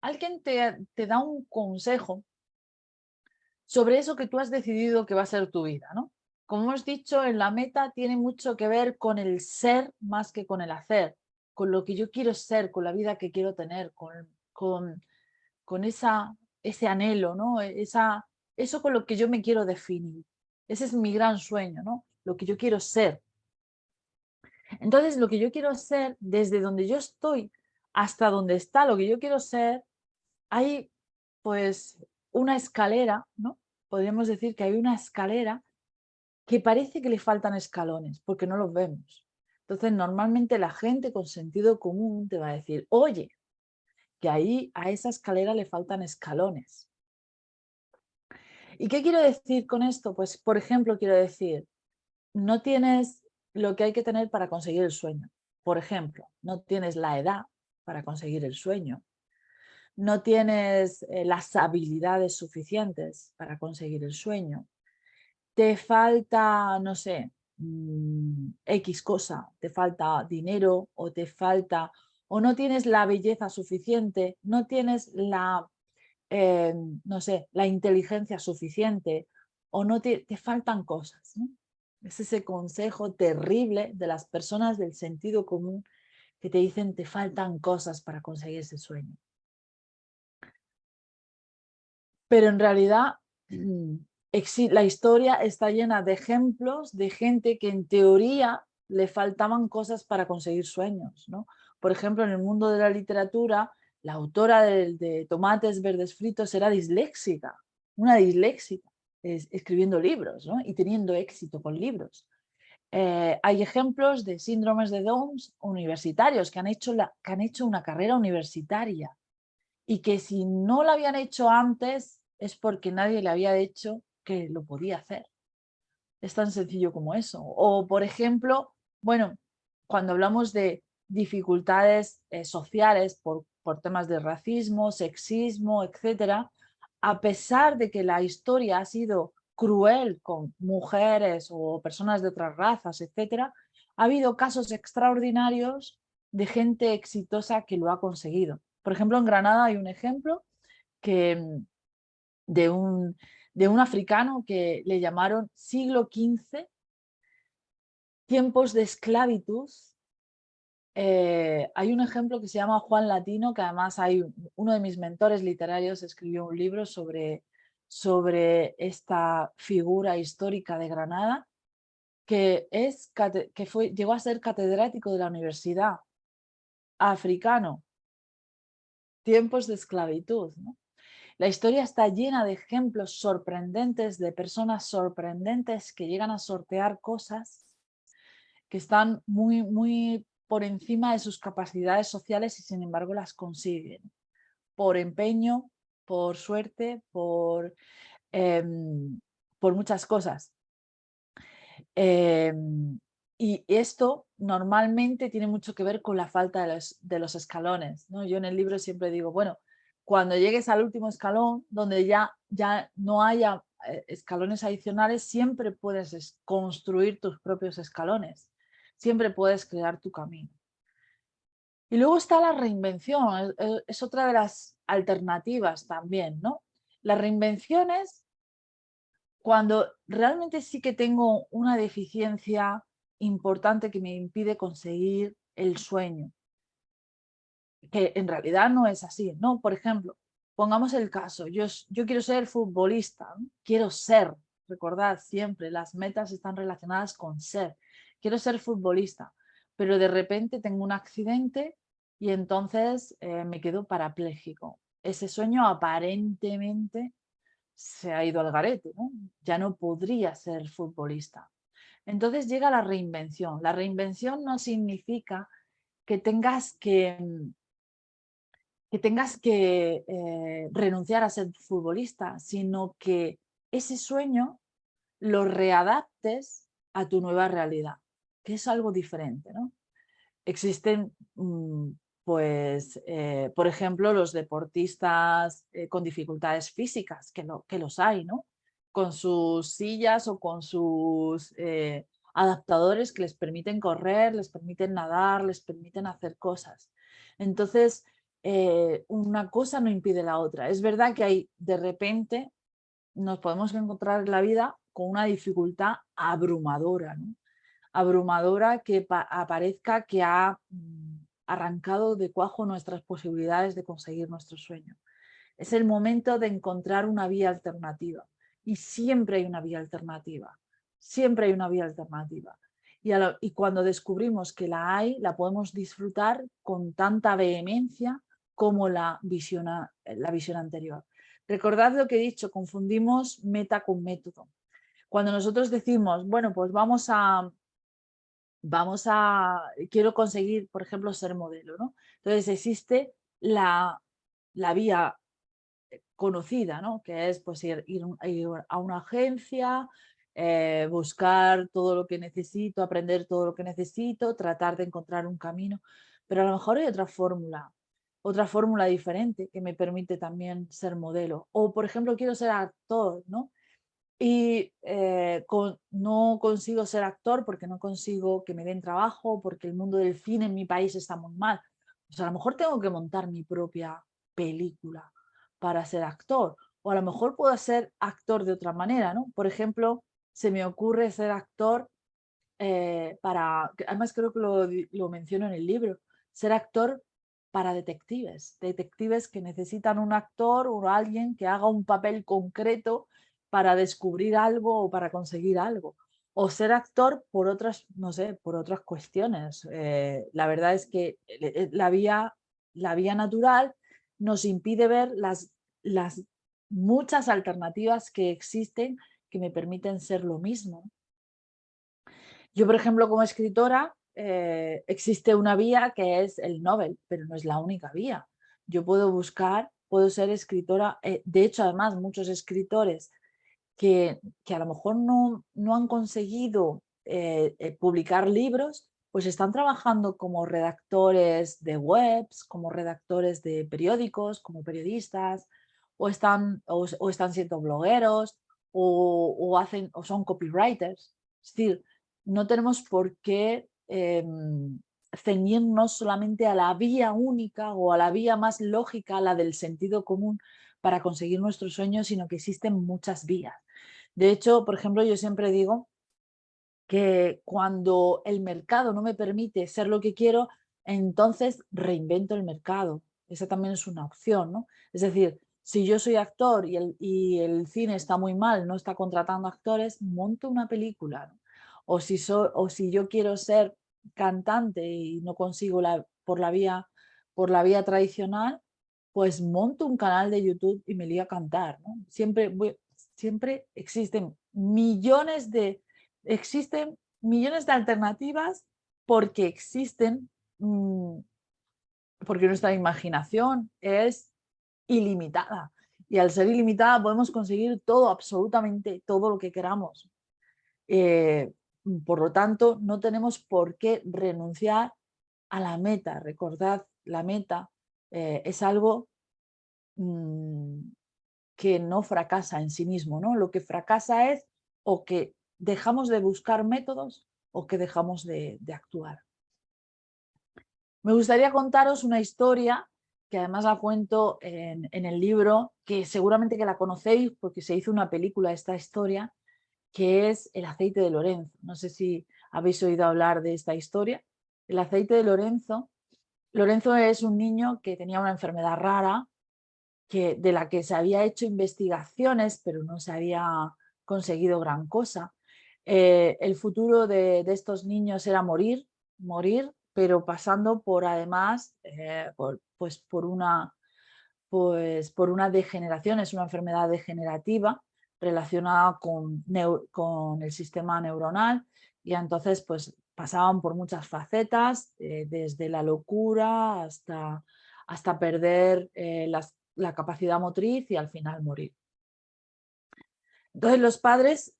alguien te da un consejo sobre eso que tú has decidido que va a ser tu vida, ¿no? Como hemos dicho, en la meta tiene mucho que ver con el ser más que con el hacer, con lo que yo quiero ser, con la vida que quiero tener, con ese anhelo, ¿no? Eso con lo que yo me quiero definir. Ese es mi gran sueño, ¿no? Lo que yo quiero ser. Entonces, lo que yo quiero ser, desde donde yo estoy hasta donde está lo que yo quiero ser, hay pues una escalera, ¿no? Podríamos decir que hay una escalera que parece que le faltan escalones, porque no los vemos. Entonces, normalmente la gente con sentido común te va a decir, oye, que ahí a esa escalera le faltan escalones. ¿Y qué quiero decir con esto? Pues, por ejemplo, quiero decir, no tienes lo que hay que tener para conseguir el sueño. Por ejemplo, no tienes la edad para conseguir el sueño. No tienes las habilidades suficientes para conseguir el sueño. Te falta, no sé, X cosa, te falta dinero o te falta, o no tienes la belleza suficiente, no tienes no sé, la inteligencia suficiente o no te faltan cosas, ¿no? Es ese consejo terrible de las personas del sentido común que te dicen te faltan cosas para conseguir ese sueño. Pero en realidad la historia está llena de ejemplos de gente que en teoría le faltaban cosas para conseguir sueños, ¿no? Por ejemplo, en el mundo de la literatura, la autora de Tomates verdes fritos era disléxica, una disléxica, escribiendo libros, ¿no? Y teniendo éxito con libros. Hay ejemplos de síndromes de Down universitarios que han hecho una carrera universitaria y que si no la habían hecho antes es porque nadie le había dicho que lo podía hacer. Es tan sencillo como eso. O, por ejemplo, bueno, cuando hablamos de dificultades sociales por temas de racismo, sexismo, etcétera, a pesar de que la historia ha sido cruel con mujeres o personas de otras razas, etcétera, ha habido casos extraordinarios de gente exitosa que lo ha conseguido. Por ejemplo, en Granada hay un ejemplo que, de un africano que le llamaron siglo XV, tiempos de esclavitud. Hay un ejemplo que se llama Juan Latino, que además uno de mis mentores literarios escribió un libro sobre esta figura histórica de Granada, que llegó a ser catedrático de la universidad, africano, tiempos de esclavitud, ¿no? La historia está llena de ejemplos sorprendentes de personas sorprendentes que llegan a sortear cosas que están muy, muy por encima de sus capacidades sociales y sin embargo las consiguen. Por empeño, por suerte, por muchas cosas. Y esto normalmente tiene mucho que ver con la falta de los escalones, ¿no? Yo en el libro siempre digo, bueno, cuando llegues al último escalón, donde ya no haya escalones adicionales, siempre puedes construir tus propios escalones, siempre puedes crear tu camino. Y luego está la reinvención, es otra de las alternativas también, ¿no? La reinvención es cuando realmente sí que tengo una deficiencia importante que me impide conseguir el sueño, que en realidad no es así, ¿no? Por ejemplo, pongamos el caso, yo quiero ser futbolista, ¿no? Quiero ser, recordad siempre, las metas están relacionadas con ser, quiero ser futbolista, pero de repente tengo un accidente y entonces me quedo parapléjico. Ese sueño aparentemente se ha ido al garete, ¿no? Ya no podría ser futbolista. Entonces llega la reinvención. La reinvención no significa que tengas que renunciar a ser futbolista, sino que ese sueño lo readaptes a tu nueva realidad, que es algo diferente, ¿no? Existen, pues, por ejemplo, los deportistas con dificultades físicas, que los hay, ¿no? Con sus sillas o con sus adaptadores que les permiten correr, les permiten nadar, les permiten hacer cosas. Entonces, una cosa no impide la otra. Es verdad que hay, de repente, nos podemos encontrar en la vida con una dificultad abrumadora, ¿no? Abrumadora que aparezca que ha arrancado de cuajo nuestras posibilidades de conseguir nuestro sueño. Es el momento de encontrar una vía alternativa y siempre hay una vía alternativa, siempre hay una vía alternativa. Y cuando descubrimos que la hay, la podemos disfrutar con tanta vehemencia como la visión anterior. Recordad lo que he dicho, confundimos meta con método. Cuando nosotros decimos, bueno, pues quiero conseguir, por ejemplo, ser modelo, ¿no? Entonces existe la vía conocida, ¿no? Que es pues ir a una agencia, buscar todo lo que necesito, aprender todo lo que necesito, tratar de encontrar un camino. Pero a lo mejor hay otra fórmula diferente que me permite también ser modelo. O, por ejemplo, quiero ser actor, ¿no? Y no consigo ser actor porque no consigo que me den trabajo, porque el mundo del cine en mi país está muy mal. Pues a lo mejor tengo que montar mi propia película para ser actor. O a lo mejor puedo ser actor de otra manera, ¿no? Por ejemplo, se me ocurre ser actor además creo que lo menciono en el libro, ser actor para detectives que necesitan un actor o alguien que haga un papel concreto para descubrir algo o para conseguir algo. o ser actor por otras, no sé, por otras cuestiones. La verdad es que la vía natural nos impide ver las muchas alternativas que existen que me permiten ser lo mismo. Yo, por ejemplo, como escritora, existe una vía que es el Nobel, pero no es la única vía. Yo puedo buscar, puedo ser escritora, de hecho, además, muchos escritores que a lo mejor no han conseguido publicar libros, pues están trabajando como redactores de webs, como redactores de periódicos, como periodistas, o están siendo blogueros, o son copywriters. Es decir, no tenemos por qué ceñirnos solamente a la vía única o a la vía más lógica, la del sentido común, para conseguir nuestros sueños, sino que existen muchas vías. De hecho, por ejemplo, yo siempre digo que cuando el mercado no me permite ser lo que quiero, entonces reinvento el mercado. Esa también es una opción, ¿no? Es decir, si yo soy actor y el cine está muy mal, no está contratando actores, monto una película, ¿no? O si yo quiero ser cantante y no consigo por la vía tradicional, pues monto un canal de YouTube y me lío a cantar, ¿no? Siempre existen millones de alternativas porque existen, porque nuestra imaginación es ilimitada. Y al ser ilimitada podemos conseguir todo, absolutamente todo lo que queramos. Eh, por lo tanto, no tenemos por qué renunciar a la meta. Recordad, la meta es algo que no fracasa en sí mismo, ¿no? Lo que fracasa es o que dejamos de buscar métodos o que dejamos de actuar. Me gustaría contaros una historia que además la cuento en el libro, que seguramente que la conocéis porque se hizo una película de esta historia, que es El aceite de Lorenzo. No sé si habéis oído hablar de esta historia. El aceite de Lorenzo. Lorenzo es un niño que tenía una enfermedad rara, de la que se había hecho investigaciones, pero no se había conseguido gran cosa. El futuro de estos niños era morir, pero pasando por además por una degeneración, es una enfermedad degenerativa relacionada con el sistema neuronal, y entonces pues pasaban por muchas facetas, desde la locura hasta perder la capacidad motriz y al final morir. Entonces los padres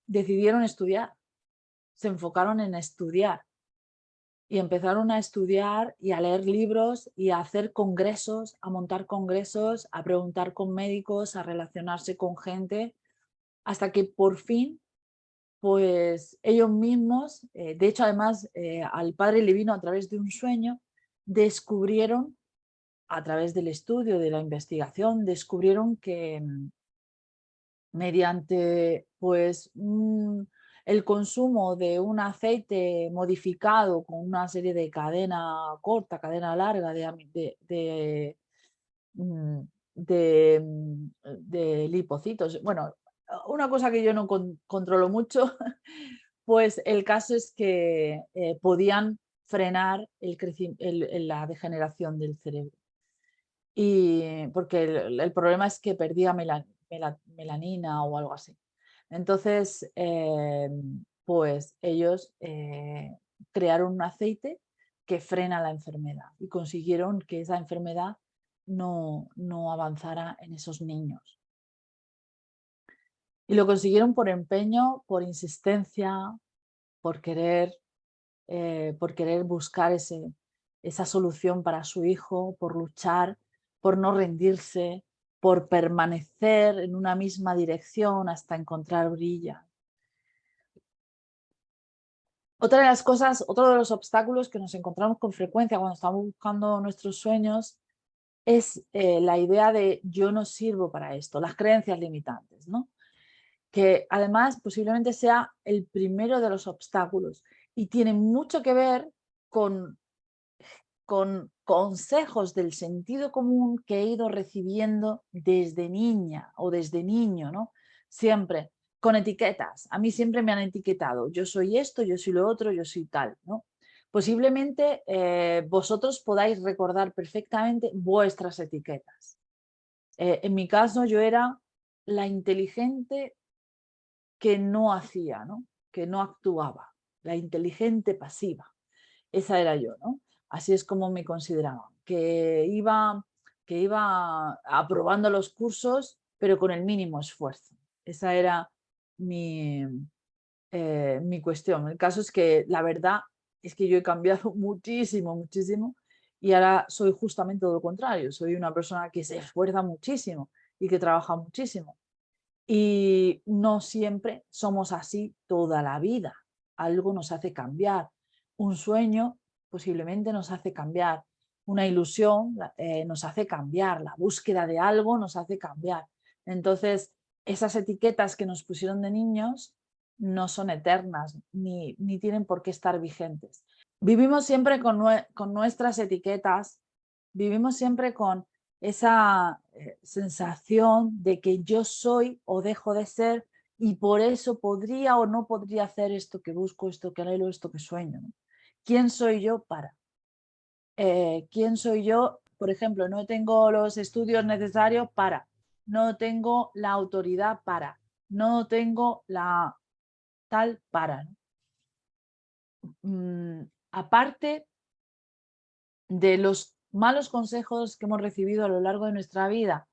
decidieron estudiar, se enfocaron en estudiar y empezaron a estudiar y a leer libros y a hacer congresos, a montar congresos, a preguntar con médicos, a relacionarse con gente, hasta que por fin, pues ellos mismos, de hecho además al padre le vino a través de un sueño, descubrieron, a través del estudio, de la investigación, descubrieron que mediante pues el consumo de un aceite modificado con una serie de cadena corta, cadena larga mm, de lipocitos. Bueno, una cosa que yo no controlo mucho, pues el caso es que podían frenar la degeneración del cerebro. Y porque el problema es que perdía melanina o algo así. Entonces, pues ellos crearon un aceite que frena la enfermedad y consiguieron que esa enfermedad no avanzara en esos niños. Y lo consiguieron por empeño, por insistencia, por querer buscar esa solución para su hijo, por luchar, por no rendirse, por permanecer en una misma dirección hasta encontrar brilla. Otra de las cosas, otro de los obstáculos que nos encontramos con frecuencia cuando estamos buscando nuestros sueños es la idea de yo no sirvo para esto, las creencias limitantes, ¿no? Que además posiblemente sea el primero de los obstáculos y tiene mucho que ver con consejos del sentido común que he ido recibiendo desde niña o desde niño, ¿no? Siempre con etiquetas. A mí siempre me han etiquetado. Yo soy esto, yo soy lo otro, yo soy tal, ¿no? Posiblemente vosotros podáis recordar perfectamente vuestras etiquetas. En mi caso, yo era la inteligente que no hacía, ¿no? Que no actuaba, la inteligente pasiva. Esa era yo, ¿no? Así es como me consideraban, que iba aprobando los cursos, pero con el mínimo esfuerzo. Esa era mi, mi cuestión. El caso es que la verdad es que yo he cambiado muchísimo, muchísimo, y ahora soy justamente todo lo contrario. Soy una persona que se esfuerza muchísimo y que trabaja muchísimo. Y no siempre somos así toda la vida. Algo nos hace cambiar. Un sueño posiblemente nos hace cambiar. Una ilusión nos hace cambiar. La búsqueda de algo nos hace cambiar. Entonces, esas etiquetas que nos pusieron de niños no son eternas ni tienen por qué estar vigentes. Vivimos siempre con nuestras etiquetas, vivimos siempre con esa sensación de que yo soy o dejo de ser y por eso podría o no podría hacer esto que busco, esto que anhelo, esto que sueño, ¿no? ¿Quién soy yo para? ¿Quién soy yo? Por ejemplo, no tengo los estudios necesarios para, no tengo la autoridad para, no tengo la tal para, ¿no? Aparte de los malos consejos que hemos recibido a lo largo de nuestra vida,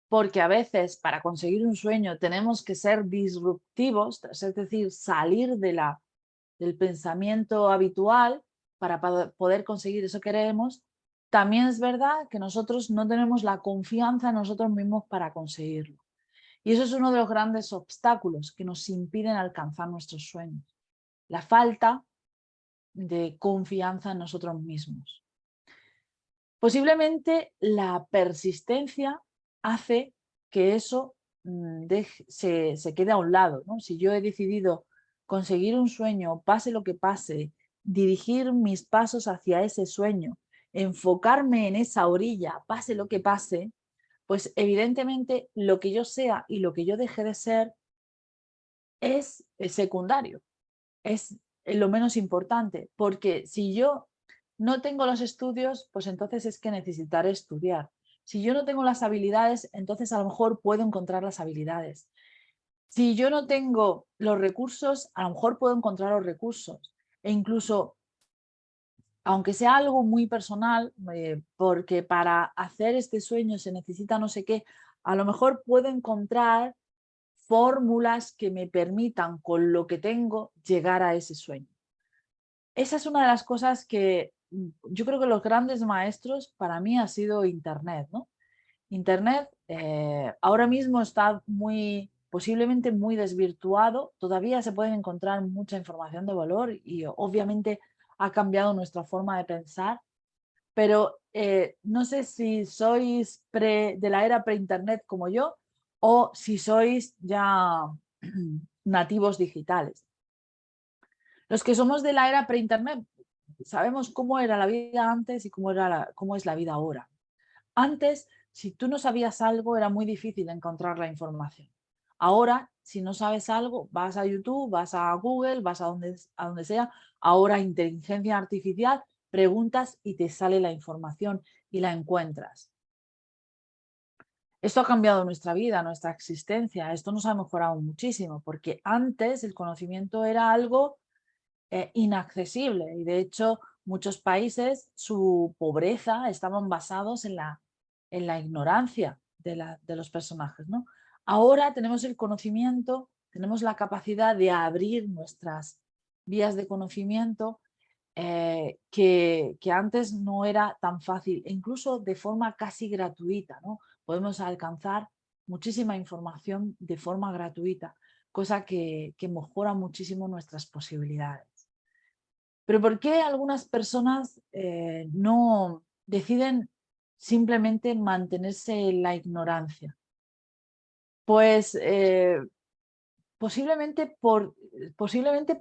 porque a veces para conseguir un sueño tenemos que ser disruptivos, es decir, salir del pensamiento habitual para poder conseguir eso que queremos. También es verdad que nosotros no tenemos la confianza en nosotros mismos para conseguirlo. Y eso es uno de los grandes obstáculos que nos impiden alcanzar nuestros sueños. La falta de confianza en nosotros mismos. Posiblemente la persistencia hace que eso se quede a un lado, ¿no? Si yo he decidido conseguir un sueño, pase lo que pase, dirigir mis pasos hacia ese sueño, enfocarme en esa orilla, pase lo que pase, pues evidentemente lo que yo sea y lo que yo deje de ser es secundario, es lo menos importante, porque si yo no tengo los estudios, pues entonces es que necesitaré estudiar. Si yo no tengo las habilidades, entonces a lo mejor puedo encontrar las habilidades. Si yo no tengo los recursos, a lo mejor puedo encontrar los recursos. E incluso, aunque sea algo muy personal, porque para hacer este sueño se necesita no sé qué, a lo mejor puedo encontrar fórmulas que me permitan con lo que tengo llegar a ese sueño. Esa es una de las cosas que yo creo que los grandes maestros para mí ha sido Internet, ¿no? Internet ahora mismo está posiblemente muy desvirtuado, todavía se puede encontrar mucha información de valor y obviamente ha cambiado nuestra forma de pensar, pero no sé si sois de la era pre-Internet como yo o si sois ya nativos digitales. Los que somos de la era pre-Internet sabemos cómo era la vida antes y cómo es la vida ahora. Antes, si tú no sabías algo, era muy difícil encontrar la información. Ahora, si no sabes algo, vas a YouTube, vas a Google, vas a donde sea. Ahora, inteligencia artificial, preguntas y te sale la información y la encuentras. Esto ha cambiado nuestra vida, nuestra existencia. Esto nos ha mejorado muchísimo porque antes el conocimiento era algo inaccesible y de hecho muchos países su pobreza estaban basados en la ignorancia de los personajes, ¿no? Ahora tenemos el conocimiento, tenemos la capacidad de abrir nuestras vías de conocimiento que antes no era tan fácil e incluso de forma casi gratuita, ¿no? Podemos alcanzar muchísima información de forma gratuita, cosa que mejora muchísimo nuestras posibilidades. Pero ¿por qué algunas personas no deciden simplemente mantenerse en la ignorancia? Pues posiblemente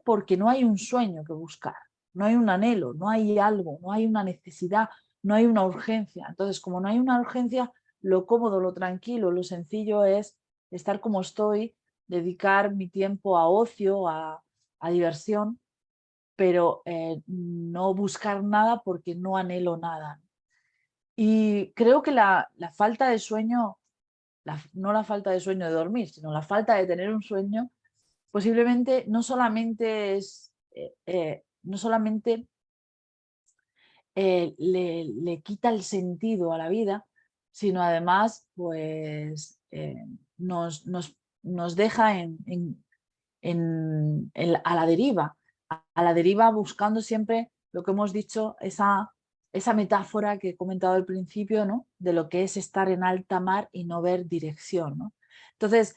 porque no hay un sueño que buscar, no hay un anhelo, no hay algo, no hay una necesidad, no hay una urgencia. Entonces, como no hay una urgencia, lo cómodo, lo tranquilo, lo sencillo es estar como estoy dedicar mi tiempo a ocio, a diversión, pero no buscar nada porque no anhelo nada. Y creo que la falta de sueño, no la falta de sueño de dormir, sino la falta de tener un sueño, posiblemente no solamente no solamente le quita el sentido a la vida, sino además pues nos deja a la deriva, a la deriva buscando siempre lo que hemos dicho, esa metáfora que he comentado al principio, ¿no? De lo que es estar en alta mar y no ver dirección, ¿no? Entonces,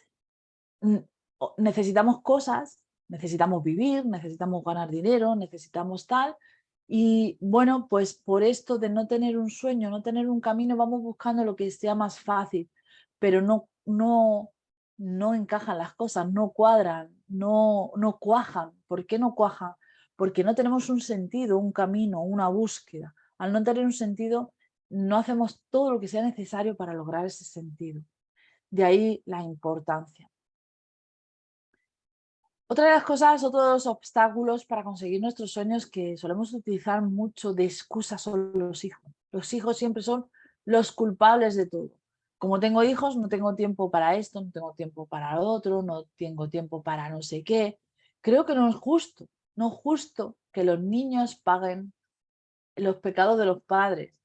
necesitamos cosas, necesitamos vivir, necesitamos ganar dinero, necesitamos tal. Y bueno, pues por esto de no tener un sueño, no tener un camino, vamos buscando lo que sea más fácil, pero no encajan las cosas, no cuadran, no cuajan. ¿Por qué no cuajan? Porque no tenemos un sentido, un camino, una búsqueda. Al no tener un sentido, no hacemos todo lo que sea necesario para lograr ese sentido. De ahí la importancia. Otra de las cosas, otros obstáculos para conseguir nuestros sueños que solemos utilizar mucho de excusa son los hijos. Los hijos siempre son los culpables de todo. Como tengo hijos, no tengo tiempo para esto, no tengo tiempo para lo otro, no tengo tiempo para no sé qué. Creo que no es justo, no es justo que los niños paguen los pecados de los padres.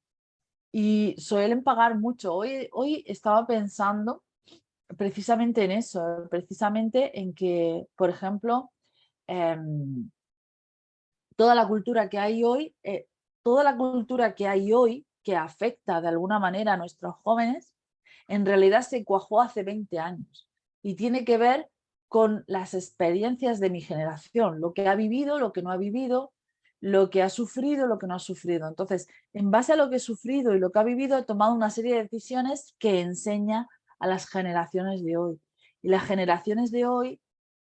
Y suelen pagar mucho. Hoy estaba pensando precisamente en eso, precisamente en que, por ejemplo, toda la cultura que hay hoy, toda la cultura que hay hoy que afecta de alguna manera a nuestros jóvenes, en realidad se cuajó hace 20 años y tiene que ver con las experiencias de mi generación, lo que ha vivido, lo que no ha vivido, lo que ha sufrido, lo que no ha sufrido. Entonces, en base a lo que he sufrido y lo que ha vivido, he tomado una serie de decisiones que enseña a las generaciones de hoy. Y las generaciones de hoy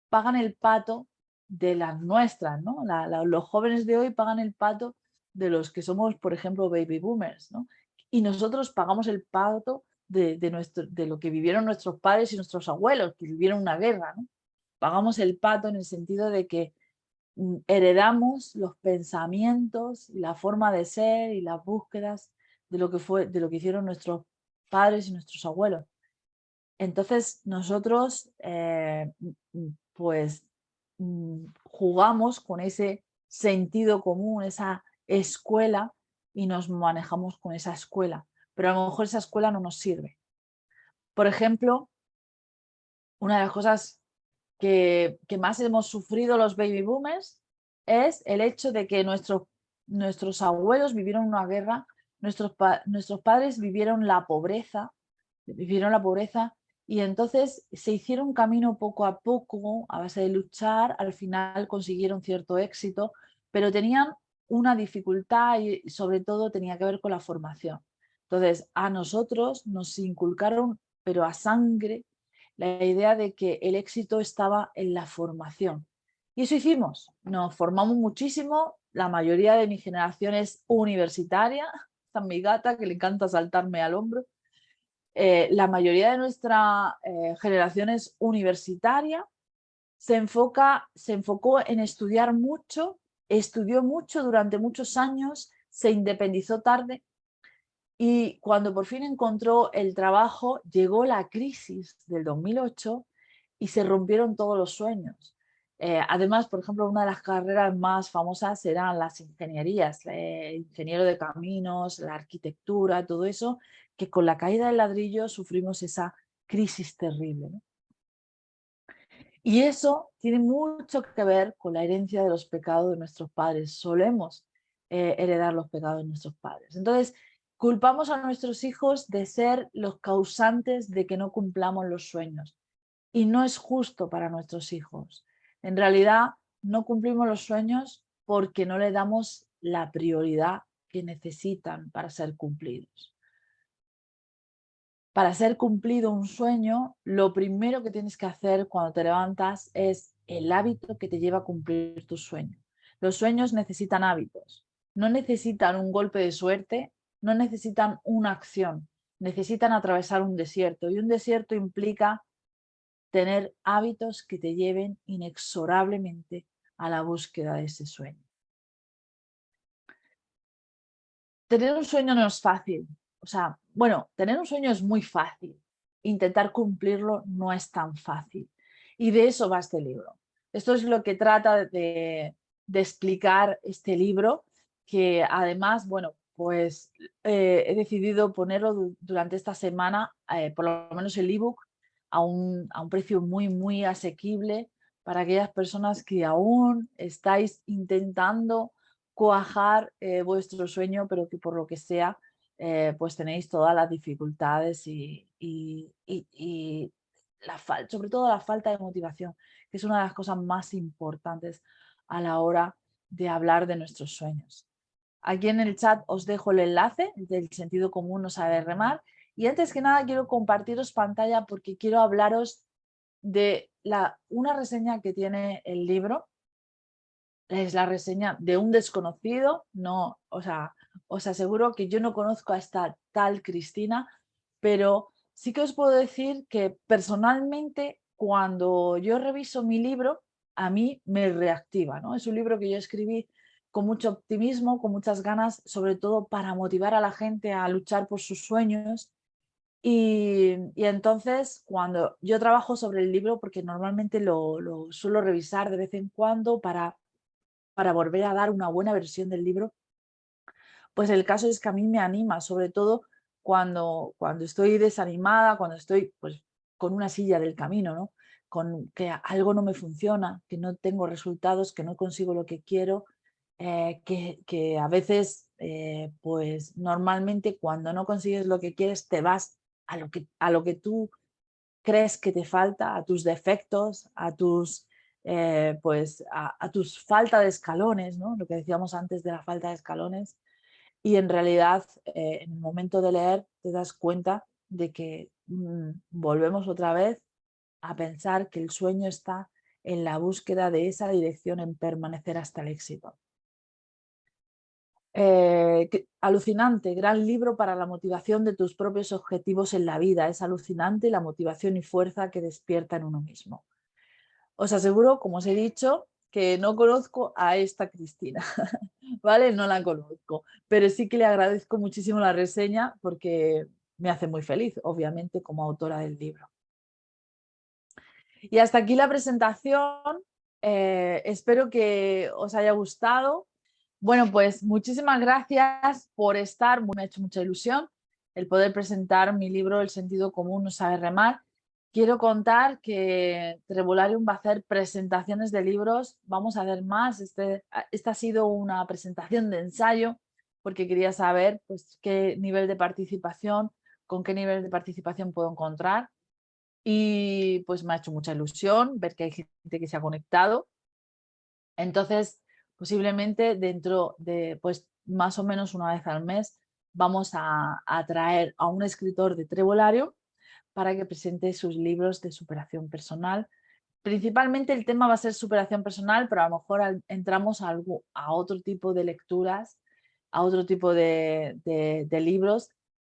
pagan el pato de las nuestras, ¿no? Los jóvenes de hoy pagan el pato de los que somos, por ejemplo, baby boomers, ¿no? Y nosotros pagamos el pato de lo que vivieron nuestros padres y nuestros abuelos, que vivieron una guerra, ¿no? Pagamos el pato en el sentido de que heredamos los pensamientos y la forma de ser y las búsquedas de lo que hicieron nuestros padres y nuestros abuelos. Entonces nosotros pues jugamos con ese sentido común, esa escuela, y nos manejamos con esa escuela, pero a lo mejor esa escuela no nos sirve. Por ejemplo, una de las cosas que más hemos sufrido los baby boomers es el hecho de que nuestros abuelos vivieron una guerra, nuestros padres vivieron la pobreza y entonces se hicieron camino poco a poco, a base de luchar, al final consiguieron cierto éxito, pero tenían una dificultad y sobre todo tenía que ver con la formación. Entonces a nosotros nos inculcaron, pero a sangre, la idea de que el éxito estaba en la formación. Y eso hicimos, nos formamos muchísimo, la mayoría de mi generación es universitaria, está mi gata que le encanta saltarme al hombro. La mayoría de nuestra generación es universitaria, se enfocó en estudiar mucho, estudió mucho durante muchos años, se independizó tarde y cuando por fin encontró el trabajo llegó la crisis del 2008 y se rompieron todos los sueños. Además, por ejemplo, una de las carreras más famosas eran las ingenierías, ingeniero de caminos, la arquitectura, todo eso, que con la caída del ladrillo sufrimos esa crisis terrible, ¿no? Y eso tiene mucho que ver con la herencia de los pecados de nuestros padres. Solemos heredar los pecados de nuestros padres. Entonces, culpamos a nuestros hijos de ser los causantes de que no cumplamos los sueños. Y no es justo para nuestros hijos. En realidad, no cumplimos los sueños porque no le damos la prioridad que necesitan para ser cumplidos. Para ser cumplido un sueño, lo primero que tienes que hacer cuando te levantas es el hábito que te lleva a cumplir tu sueño. Los sueños necesitan hábitos, no necesitan un golpe de suerte, no necesitan una acción, necesitan atravesar un desierto y un desierto implica tener hábitos que te lleven inexorablemente a la búsqueda de ese sueño. Tener un sueño no es fácil. O sea, bueno, tener un sueño es muy fácil. Intentar cumplirlo no es tan fácil. Y de eso va este libro. Esto es lo que trata de explicar este libro, que además, bueno, pues he decidido ponerlo durante esta semana, por lo menos el ebook, a un precio muy, muy asequible para aquellas personas que aún estáis intentando cuajar vuestro sueño, pero que por lo que sea, pues tenéis todas las dificultades y sobre todo la falta de motivación, que es una de las cosas más importantes a la hora de hablar de nuestros sueños. Aquí en el chat os dejo el enlace del Sentido Común no sabe remar. Y antes que nada quiero compartiros pantalla porque quiero hablaros de una reseña que tiene el libro. Es la reseña de un desconocido, no, o sea, os aseguro que yo no conozco a esta tal Cristina, pero sí que os puedo decir que personalmente cuando yo reviso mi libro, a mí me reactiva, ¿no? Es un libro que yo escribí con mucho optimismo, con muchas ganas, sobre todo para motivar a la gente a luchar por sus sueños. Y entonces cuando yo trabajo sobre el libro, porque normalmente lo suelo revisar de vez en cuando para volver a dar una buena versión del libro, pues el caso es que a mí me anima, sobre todo cuando estoy desanimada, cuando estoy pues, con una silla del camino, ¿no? Con que algo no me funciona, que no tengo resultados, que no consigo lo que quiero, que a veces, pues normalmente cuando no consigues lo que quieres, te vas a lo que tú crees que te falta, a tus defectos, a tus, pues, a tus falta de escalones, ¿no? Lo que decíamos antes de la falta de escalones. Y en realidad, en el momento de leer, te das cuenta de que volvemos otra vez a pensar que el sueño está en la búsqueda de esa dirección, en permanecer hasta el éxito. Alucinante, gran libro para la motivación de tus propios objetivos en la vida. Es alucinante la motivación y fuerza que despierta en uno mismo. Os aseguro, como os he dicho, que no conozco a esta Cristina, ¿vale? No la conozco, pero sí que le agradezco muchísimo la reseña porque me hace muy feliz, obviamente, como autora del libro. Y hasta aquí la presentación. Espero que os haya gustado. Bueno, pues muchísimas gracias por estar. Me ha hecho mucha ilusión el poder presentar mi libro El sentido común no sabe remar. Quiero contar que Trevolarium va a hacer presentaciones de libros. Vamos a ver más. Esta ha sido una presentación de ensayo porque quería saber pues, qué nivel de participación, con qué nivel de participación puedo encontrar. Y pues me ha hecho mucha ilusión ver que hay gente que se ha conectado. Entonces, posiblemente dentro de, pues más o menos una vez al mes, vamos a traer a un escritor de Trevolarium para que presente sus libros de superación personal. Principalmente el tema va a ser superación personal, pero a lo mejor entramos a otro tipo de lecturas, a otro tipo de libros,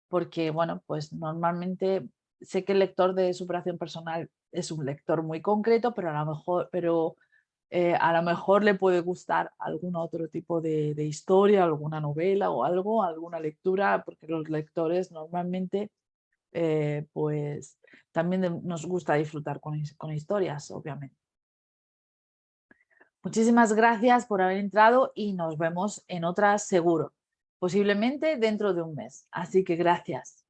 porque bueno, pues normalmente sé que el lector de superación personal es un lector muy concreto, pero a lo mejor le puede gustar algún otro tipo de historia, alguna novela o algo, alguna lectura, porque los lectores normalmente pues también nos gusta disfrutar con historias, obviamente. Muchísimas gracias por haber entrado y nos vemos en otras seguro, posiblemente dentro de un mes. Así que gracias.